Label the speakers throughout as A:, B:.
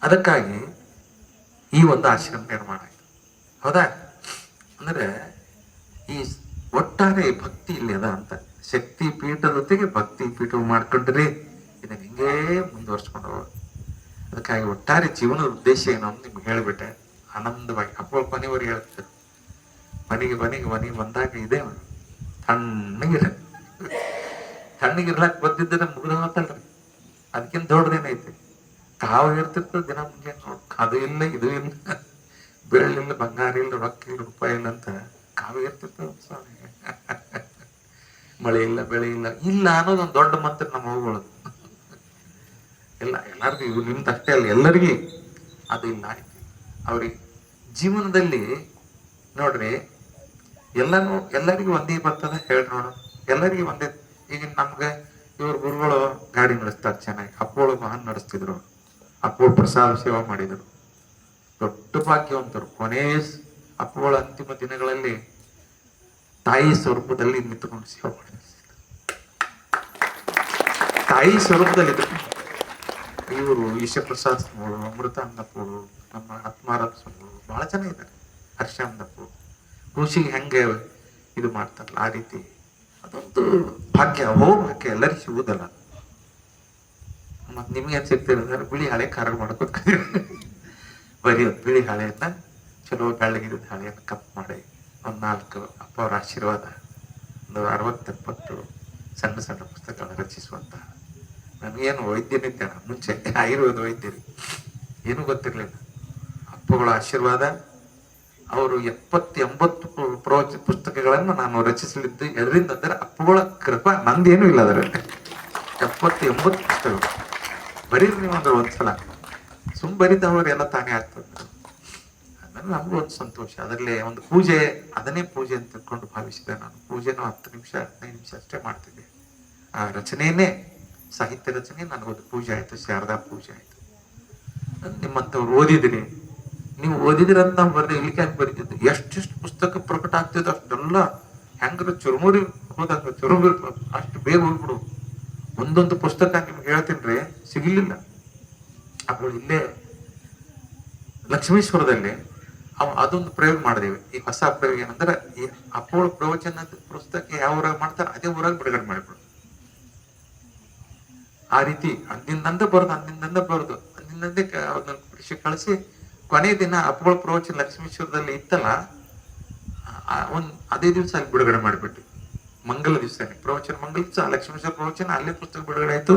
A: ಅದಕ್ಕಾಗಿ ಈ ಒಂದು ಆಶ್ರಮ ನಿರ್ಮಾಣ ಆಯಿತು. ಹೌದಾ? ಅಂದ್ರೆ ಈ ಒಟ್ಟಾರೆ ಭಕ್ತಿ ಇಲ್ಲಿ ಅದ ಅಂತ, ಶಕ್ತಿ ಪೀಠದ ಜೊತೆಗೆ ಭಕ್ತಿ ಪೀಠ ಮಾಡ್ಕೊಂಡ್ರೆ ಇದನ್ನ ಹಿಂಗೇ ಮುಂದುವರ್ಸ್ಕೊಂಡು ಹೋಗೋದು. ಅದಕ್ಕಾಗಿ ಒಟ್ಟಾರೆ ಜೀವನದ ಉದ್ದೇಶ ಏನು ಅಂತ ನಿಮ್ಗೆ ಹೇಳಿಬಿಟ್ಟೆ. ಆನಂದವಾಗಿ ಅಪ್ಪ ಮನೆಯವರಿಗೆ ಹೇಳ್ತಾರೆ, ಮನೆಗೆ ಬಂದಾಗ ಇದೆ ತಣ್ಣಗಿರ್ಲಾಕ್ ಬಂದಿದ್ದರೆ ಮುಗಿದ ಹೋತಲ್ರಿ. ಅದಕ್ಕಿಂತ ದೊಡ್ಡದೇನೈತಿ? ಕಾವು ಇರ್ತಿರ್ತದೆ ದಿನ ಮುಂಜಾನೆ ನೋಡ್, ಅದು ಇಲ್ಲ ಇದು ಇಲ್ಲ, ಬೆಳ್ಳಿಲ್ಲ ಬಂಗಾರ ಇಲ್ಲ ರೊಕ್ಕ ಇಲ್ಲ ರೂಪಾಯಿ ಇಲ್ಲ ಅಂತ ಕಾವು ಇರ್ತಿರ್ತದ ಸ್ವಾಮಿ. ಮಳೆ ಇಲ್ಲ ಬೆಳೆ ಇಲ್ಲ ಅನ್ನೋದೊಂದು ದೊಡ್ಡ ಮಂತ್ರ ನಮ್ಮ ಹೋಗೋದು. ಎಲ್ಲರಿಗೂ ಇವು ನಿಮ್ದು ಅಷ್ಟೇ ಅಲ್ಲ, ಎಲ್ಲರಿಗೂ ಅದು ಇಲ್ಲ. ಅವ್ರಿಗೆ ಜೀವನದಲ್ಲಿ ನೋಡ್ರಿ ಎಲ್ಲರಿಗೂ ಒಂದೇ ಬರ್ತದ ಹೇಳ್ರಿ ನೋಡ, ಎಲ್ಲರಿಗೂ ಒಂದೇ. ಈಗ ನಮ್ಗೆ ಇವ್ರ ಗುರುಗಳು ಗಾಡಿ ನಡೆಸ್ತಾರೆ ಚೆನ್ನಾಗಿ, ಅಪ್ಪೋಳು ಮಹಾನ್ ನಡೆಸ್ತಿದ್ರು, ಅಪ್ಪೋಳು ಪ್ರಸಾದ ಸೇವಾ ಮಾಡಿದರು, ದೊಡ್ಡ ಭಾಗ್ಯವಂತರು. ಕೊನೆ ಅಪ್ಪುಗಳ ಅಂತಿಮ ದಿನಗಳಲ್ಲಿ ತಾಯಿ ಸ್ವರೂಪದಲ್ಲಿ ನಿಂತುಕೊಂಡು ಸೇವೆ ಮಾಡಿದ್ರು. ತಾಯಿ ಸ್ವರೂಪದಲ್ಲಿ ಇವರು ಈಶಪ್ರಸಾದ್ ಸ್ವಾಮಿಗಳು, ಅಮೃತಾನಂದಪ್ಪಗಳು, ನಮ್ಮ ಆತ್ಮಾರಾಮ್ ಸ್ವಾಮಿಗಳು ಬಹಳ ಜನ ಇದ್ದಾರೆ, ಹರ್ಷಾನಂದಪ್ಪು ಖುಷಿಗೆ ಹೆಂಗೆ ಇದು ಮಾಡ್ತಾರಲ್ಲ ಆ ರೀತಿ. ಅದೊಂದು ಭಾಗ್ಯ, ಭಾಗ್ಯ ಎಲ್ಲರಿಗೂ ಸಿಗುವುದಲ್ಲ. ಮತ್ ನಿಮ್ಗೆ ಏನ್ ಸಿಗ್ತಿರೋದಾದ್ರೆ ಬಿಳಿ ಹಳೆ ಖಾರ ಮಾಡ್ಕೋತ ಬರೀ ಬಿಳಿ ಹಳೆಯನ್ನ ಚಲೋ ಬೆಳ್ಳಗಿದ್ದ ಹಳೆಯನ್ನ ಕಪ್ ಮಾಡಿ ಒಂದ್ 4 ಅಪ್ಪ ಅವರ ಆಶೀರ್ವಾದ, ಒಂದು 60-70 ಸಣ್ಣ ಸಣ್ಣ ಪುಸ್ತಕಗಳನ್ನು ರಚಿಸುವಂತ. ನನಗೇನು ವೈದ್ಯನಿದ್ದೆ ಮುಂಚೆ, ಆಯುರ್ವೇದ ವೈದ್ಯರು, ಏನೂ ಗೊತ್ತಿರ್ಲಿಲ್ಲ. ಅಪ್ಪಗಳ ಆಶೀರ್ವಾದ, ಅವರು 70-80 ಪುಸ್ತಕಗಳನ್ನು ನಾನು ರಚಿಸಲಿದ್ದು ಎದರಿಂದ ಅಂದ್ರೆ ಅಪ್ಪಗಳ ಕೃಪಾ. ನಂದೇನು ಇಲ್ಲ ಅದರಲ್ಲಿ. 70-80 ಪುಸ್ತಕಗಳು ಬರೀರಿ ನೀವು ಅಂದ್ರೆ ಒಂದ್ಸಲ ಸುಮ್ ಬರಿದವರೆಲ್ಲ ತಾನೇ ಆಗ್ತದೆ. ಆಮೇಲೆ ನಮಗೂ ಒಂದು ಸಂತೋಷ. ಅದರಲ್ಲಿ ಒಂದು ಪೂಜೆ, ಅದನ್ನೇ ಪೂಜೆ ಅಂತ ತಿಳ್ಕೊಂಡು ಭಾವಿಸಿದೆ ನಾನು. ಪೂಜೆನೂ 10 ನಿಮಿಷ 15 ನಿಮಿಷ ಅಷ್ಟೇ ಮಾಡ್ತಿದ್ದೆ. ಆ ರಚನೆಯನ್ನೇ, ಸಾಹಿತ್ಯ ರಚನೆ ನನಗೊಂದು ಪೂಜೆ ಆಯ್ತು, ಶಾರದಾ ಪೂಜೆ ಆಯ್ತು. ನಿಮ್ಮಂಥವ್ರು ಓದಿದಿರಿ, ನೀವು ಓದಿದಿರಂತ ನಾವು ಬರ್ದೆ ಇಲ್ಲಿಗೆ ಯಾಕೆ ಬರೀತಿದ್ದೆ. ಎಷ್ಟೆಷ್ಟು ಪುಸ್ತಕ ಪ್ರಕಟ ಆಗ್ತಿದ್ದು ಅಷ್ಟೆಲ್ಲ ಹೆಂಗ್ರ ಚುರುಮುರಿ ಹೋದಾಗ ಚುರುಮುರಿ ಅಷ್ಟು ಬೇಗ ಹೋಗ್ಬಿಡು. ಒಂದೊಂದು ಪುಸ್ತಕ ನಿಮ್ಗೆ ಹೇಳ್ತೀನಿ ಸಿಗಲಿಲ್ಲ. ಅప్పుడు ಇಲ್ಲೇ ಲಕ್ಷ್ಮೀಶ್ವರದಲ್ಲಿ ಅದೊಂದು ಪ್ರಯೋಗ ಮಾಡಿದೇವೆ. ಈ ಹೊಸ ಪ್ರಯೋಗ ಏನಂದ್ರೆ, ಈ ಅಪ್ಪೋಳ ಪ್ರವಚನದ ಪುಸ್ತಕ ಯಾವ ಊರಾಗ ಮಾಡ್ತಾರೆ ಅದೇ ಊರಾಗ ಬಿಡುಗಡೆ ಮಾಡಿಬಿಡು. ಆ ರೀತಿ ಅಂದಿಂದಂದ ಬರೋದು ಅಂದಿಂದಂದೇ ಅವ್ರನ್ನ ಕೃಷಿ ಕಳಿಸಿ ಕೊನೆಯ ದಿನ ಅಪ್ಪಗಳ ಪ್ರವಚನ ಲಕ್ಷ್ಮೀಶ್ವರದಲ್ಲಿ ಇತ್ತಲ್ಲ, ಅದೇ ದಿವಸ ಅಲ್ಲಿ ಬಿಡುಗಡೆ ಮಾಡಿಬಿಟ್ಟು, ಮಂಗಲ ದಿವಸನೇ ಪ್ರವಚನ, ಮಂಗಲ ದಿವಸ ಲಕ್ಷ್ಮೀಶ್ವರ ಪ್ರವಚನ ಅಲ್ಲೇ ಪುಸ್ತಕ ಬಿಡುಗಡೆ ಆಯ್ತು.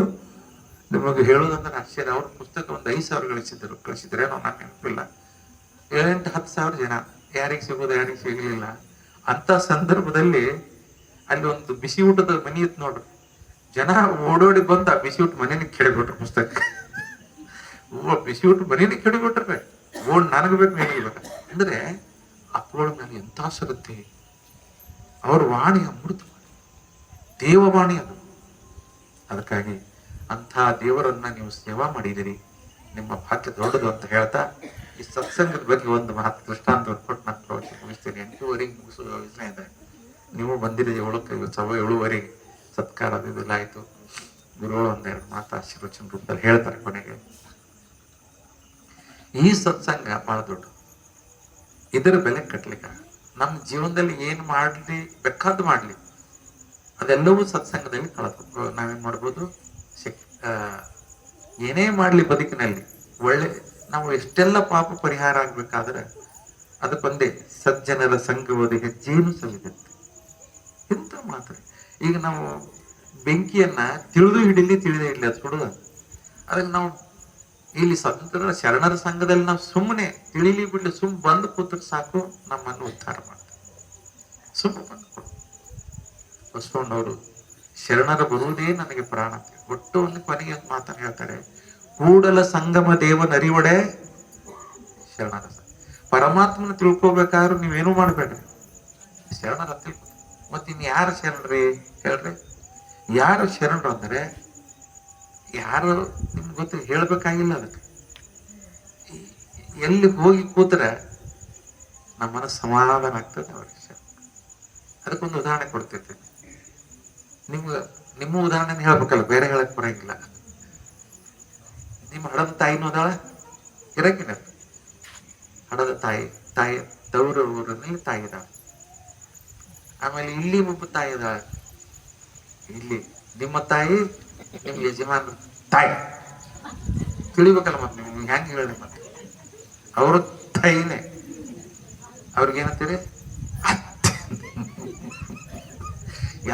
A: ನಿಮಗೆ ಹೇಳೋದಂದ್ರೆ ಆಶ್ಚರ್ಯ, ಅವ್ರ ಪುಸ್ತಕ ಒಂದು 5,000 ಕಳಿಸಿದ್ರೇನೋ, ನಾನು ನೆನಪಿಲ್ಲ. 7-10 ಜನ, ಯಾರಿಗೆ ಸಿಗೋದು ಯಾರಿಗೆ ಸಿಗಲಿಲ್ಲ. ಅಂತ ಸಂದರ್ಭದಲ್ಲಿ ಅಲ್ಲಿ ಒಂದು ಬಿಸಿ ಊಟದ ಮನಿ ಇತ್ತು ನೋಡ್ರಿ, ಜನ ಓಡೋಡಿ ಬಂದು ಆ ಬಿಸಿ ಊಟ ಮನೇನ ಕೆಡಬಿಟ್ರು ಪುಸ್ತಕ. ಬಿಸಿ ಊಟ ಮನೇನ ಕೆಡಬಿಟ್ರೆ ಓಡ್ ನನಗ್ ಬೇಕು ನನಗೆ ಬೇಕು ಅಂದ್ರೆ ಅಪ್ಪಗಳ ಮೇಲೆ ಎಂತ ಶ್ರದ್ಧೆ. ಅವ್ರ ವಾಣಿ ಅಮೃತ ದೇವವಾಣಿ ಅದು. ಅದಕ್ಕಾಗಿ ಅಂಥ ದೇವರನ್ನ ನೀವು ಸೇವಾ ಮಾಡಿದಿರಿ, ನಿಮ್ಮ ಭಾಗ್ಯ ದೊಡ್ಡದು ಅಂತ ಹೇಳ್ತಾ ಈ ಸತ್ಸಂಗದ ಬಗ್ಗೆ ಒಂದು ಮಾತು ದೃಷ್ಟಾಂತ ಕೊಟ್ಟು ನಾನು ಪ್ರವಚನ ಮುಗಿಸ್ತೇನೆ. 8:30 ಮುಗಿಸೋ ಯೋಚನೆ ಇದೆ. ನೀವು ಬಂದಿರಿ 7:15 ಸತ್ಕಾರ ಇದೆಲ್ಲ ಆಯ್ತು. ಗುರುಗಳು 1-2 ಮಾತು ಆಶೀರ್ವಚನ ರೂಪದಲ್ಲಿ ಹೇಳ್ತಾರೆ ಕೊನೆಗೆ. ಈ ಸತ್ಸಂಗ ಬಹಳ ದೊಡ್ಡ, ಇದರ ಬೆಲೆ ಕಟ್ಲಿಕ್ಕ ನಮ್ಮ ಜೀವನದಲ್ಲಿ ಏನ್ ಮಾಡ್ಲಿ ಬೇಕಾದ್ದು ಮಾಡ್ಲಿ ಅದೆಲ್ಲವೂ ಸತ್ಸಂಗದಲ್ಲಿ ಕಳೆದು ನಾವೇನ್ ಮಾಡ್ಬೋದು. ಏನೇ ಮಾಡ್ಲಿ ಬದುಕಿನಲ್ಲಿ ಒಳ್ಳೆ, ನಾವು ಎಷ್ಟೆಲ್ಲ ಪಾಪ ಪರಿಹಾರ ಆಗ್ಬೇಕಾದ್ರೆ ಅದಕ್ಕೊಂದೇ ಸಜ್ಜನರ ಸಂಘವಾದ ಹೆಜ್ಜೇನು ಸವಿದಂತೆ. ಎಂತ ಮಾತ್ರ. ಈಗ ನಾವು ಬೆಂಕಿಯನ್ನ ತಿಳಿದು ಹಿಡಿಲಿ ತಿಳಿದೇ ಇಡ್ಲಿ ಅದು ಸುಡುದ. ಅದ್ರಲ್ಲಿ ನಾವು ಇಲ್ಲಿ ಸ್ವತಂತ್ರ ಶರಣರ ಸಂಘದಲ್ಲಿ ನಾವು ಸುಮ್ಮನೆ ತಿಳಿಲಿ ಬಿಡ್ಲಿ ಬಂದು ಕೂತ್ರೆ ಸಾಕು, ನಮ್ಮನ್ನು ಉದ್ಧಾರ ಮಾಡ್ತಾರೆ. ಸುಮ್ಮನೆ ಬಂದು ಬಸವಣ್ಣವರು ಶರಣರ ಬರುವುದೇ ನನಗೆ ಪ್ರಾಣ ಅಂತ ಒಟ್ಟು ಒಂದು ಕೊನೆಗೆ ಒಂದು ಮಾತನ್ನು ಹೇಳ್ತಾರೆ. ಕೂಡಲ ಸಂಗಮ ದೇವನರಿವಡೆ ಶರಣರ ಸಂಘ. ಪರಮಾತ್ಮನ ತಿಳ್ಕೊಬೇಕಾದ್ರೂ ನೀವೇನು ಮಾಡ್ಬೇಡ್ರಿ, ಶರಣರ ತಿಳ್ಕೊ. ಮತ್ತೆ ಇನ್ ಯಾರು ಶರಣರಿ ಹೇಳ್ರಿ? ಯಾರು ಶರಣರು ಅಂದ್ರೆ ಯಾರು ನಿಮ್ಗೆ ಗೊತ್ತ, ಹೇಳ್ಬೇಕಾಗಿಲ್ಲ. ಅದಕ್ಕೆ ಎಲ್ಲಿ ಹೋಗಿ ಕೂತ್ರೆ ನಮ್ಮ ಮನಸ್ಸು ಸಮಾಧಾನ ಆಗ್ತದೆ. ಅವ್ರಿಗೆ ಅದಕ್ಕೊಂದು ಉದಾಹರಣೆ ಕೊಡ್ತಿರ್ತೇನೆ. ನಿಮ್ಮ ಉದಾಹರಣೆ ಹೇಳ್ಬೇಕಲ್ಲ, ಬೇರೆ ಹೇಳಕ್ ಬರಂಗಿಲ್ಲ. ನಿಮ್ಮ ಹಡದ ತಾಯಿನೂ ಅದಾಳ, ಇರಂಗಿಲ್ಲ. ಹಣದ ತಾಯಿ, ತಾಯಿ ತವರು ಊರಿನಲ್ಲಿ ತಾಯಿ ಇದ್ದಾಳೆ. ಆಮೇಲೆ ಇಲ್ಲಿ ಒಬ್ಬ ತಾಯಿ ಇದ್ದಾಳೆ. ಇಲ್ಲಿ ನಿಮ್ಮ ತಾಯಿ, ನಿಮ್ ಯಜಮಾನ ತಾಯಿ ತಿಳಿಬೇಕಲ್ಲ. ಮತ್ತೆ ನಿಮ್ಗೆ ಹೆಂಗ್ ಹೇಳಿದೆ ಮತ್ತೆ ಅವ್ರ ತಾಯಿನೇ. ಅವ್ರಿಗೇನಂತೀರಿ?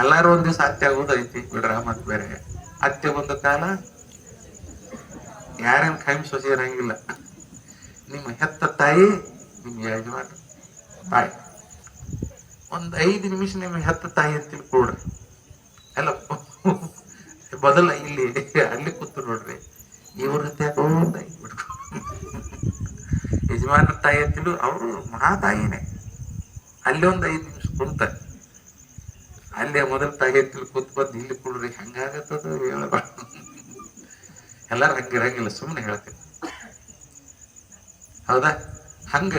A: ಎಲ್ಲಾರು ಒಂದ್ ದಿವ್ಸ ಅತ್ತೆ ಆಗೋದು ಐತಿ ಬಿಡ್ರ. ಮತ್ ಬೇರೆ ಅತ್ತೆ ಬಂದ ಕಾಲ ಯಾರೇನ್ ಕೈಮ್ ಸೊಸೆ ಇರಂಗಿಲ್ಲ. ನಿಮ್ಮ ಹೆತ್ತ ತಾಯಿ, ನಿಮ್ ಯಜಮಾನ ತಾಯಿ. ಒಂದ್ 5 ನಿಮಿಷ ನಿಮ್ಮ ಹೆತ್ತ ತಾಯಿ ಅಂತ ತಿಳ್ಕೊಡ್ರಿ. ಎಲ್ಲ ಬದಲ ಇಲ್ಲಿ ಅಲ್ಲಿ ಕೂತು ನೋಡ್ರಿ, ಇವ್ರ ತಾಯಿ ಬಿಡ್ಕೊ. ಯಜಮಾನ ತಾಯಿ ಅಂತಿಲು ಅವರು ಮಹಾ ತಾಯಿನೇ. ಅಲ್ಲಿ ಒಂದ್ 5 ನಿಮಿಷ ಕುಂತ ಅಲ್ಲೇ ಮೊದಲ ತಾಯಿ ಅಂತಿಲ್ ಕೂತ್ ಬಂದು ಇಲ್ಲಿ ಕೊಡ್ರಿ. ಹಂಗಾಗತ್ತದ ಹೇಳಬಾರ. ಎಲ್ಲಾರು ಹಂಗಿರಂಗಿಲ್ಲ, ಸುಮ್ಮನೆ ಹೇಳ್ತೀನಿ. ಹೌದಾ? ಹಂಗ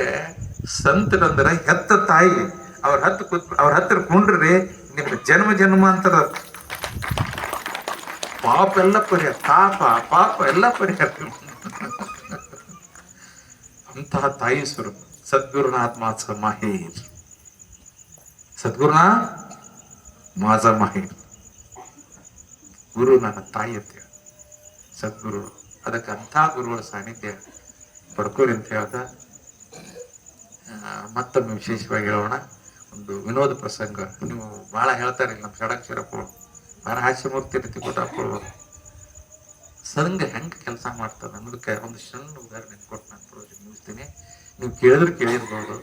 A: ಸಂತರಂದ್ರ ಹೆತ್ತ ತಾಯಿ ಅವ್ರ ಹತ್ತಿರ ಕುಂಡ್ರಿ, ನಿಮ್ಮ ಜನ್ಮ ಜನ್ಮಾಂತರ ಪಾಪ ಎಲ್ಲ ಪರಿಹಾರ, ಪಾಪ ಎಲ್ಲ ಪರಿಹಾರ. ಅಂತಹ ತಾಯಿ ಸ್ವರೂಪ ಸದ್ಗುರುನಾಥ್ ಮಾಸ ಮಾಹೇರ್. ಸದ್ಗುರುನಾಥ್ ಮಾಸ ಮಾಹೇರ್ ಗುರು ನನ್ನ ತಾಯಿ ಅಂತ ಹೇಳ ಸದ್ಗುರು. ಅದಕ್ಕೆ ಅಂಥ ಗುರುಗಳ ಸಾನ್ನಿಧ್ಯ ಪಡ್ಕೋರಿ ಅಂತ ಹೇಳ್ದ. ಮತ್ತೊಮ್ಮೆ ವಿಶೇಷವಾಗಿ ಹೇಳೋಣ. ಒಂದು ವಿನೋದ ಪ್ರಸಂಗ. ನೀವು ಬಹಳ ಹೇಳ್ತಾರೆ ನಮ್ಮ ಷಡಕ್ಷರಪ್ಪಳು, ಬಹಳ ಹಾಸ್ಯಮೂರ್ತಿ ರೀತಿ ಕೊಟ್ಟಪ್ಪಳು ಸಂಘ ಹೆಂಗೆ ಕೆಲಸ ಮಾಡ್ತದೆ ಅನ್ನೋದಕ್ಕೆ ಒಂದು ಸಣ್ಣ ಉದಾಹರಣೆ ಕೊಟ್ಟು ನಾನು ಪ್ರೋಜೆಕ್ಟ್ ಮುಗಿಸ್ತೀನಿ. ನೀವು ಕೇಳಿರ್ಬೋದು.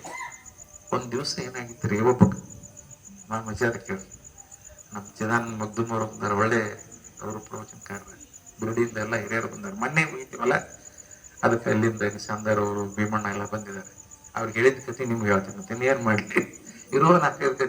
A: ಒಂದ್ ದಿವಸ ಏನಾಗಿತ್ತು ರೀ, ಒಬ್ಬ ಮಜಾದ ಕೇಳಿ ನಮ್ಮ ಜದಾನ್ ಮಗ್ದುನವ್ರು ಬಂದಾರ. ಒಳ್ಳೆ ಅವರು ಪ್ರವಚನಕಾರರ, ಬಿರುಡಿಯಿಂದ ಎಲ್ಲ ಹಿರಿಯರು ಬಂದಾರ. ಮೊನ್ನೆ ಮುಗಿತೀವಲ್ಲ, ಅದಕ್ಕೆ ಅಲ್ಲಿಂದ ನಿಶಾಂದರ್ ಅವರು, ಭೀಮಣ್ಣ ಎಲ್ಲ ಬಂದಿದ್ದಾರೆ. ಅವ್ರಿಗೆ ಹೇಳಿದ ಕತೆ ನಿಮ್ಗೆ ಹೇಳ್ತೀನಿ. ಮತ್ತೆ ಏನ್ ಮಾಡ್ಲಿ, ಇರೋ 4-5 ಕತೆ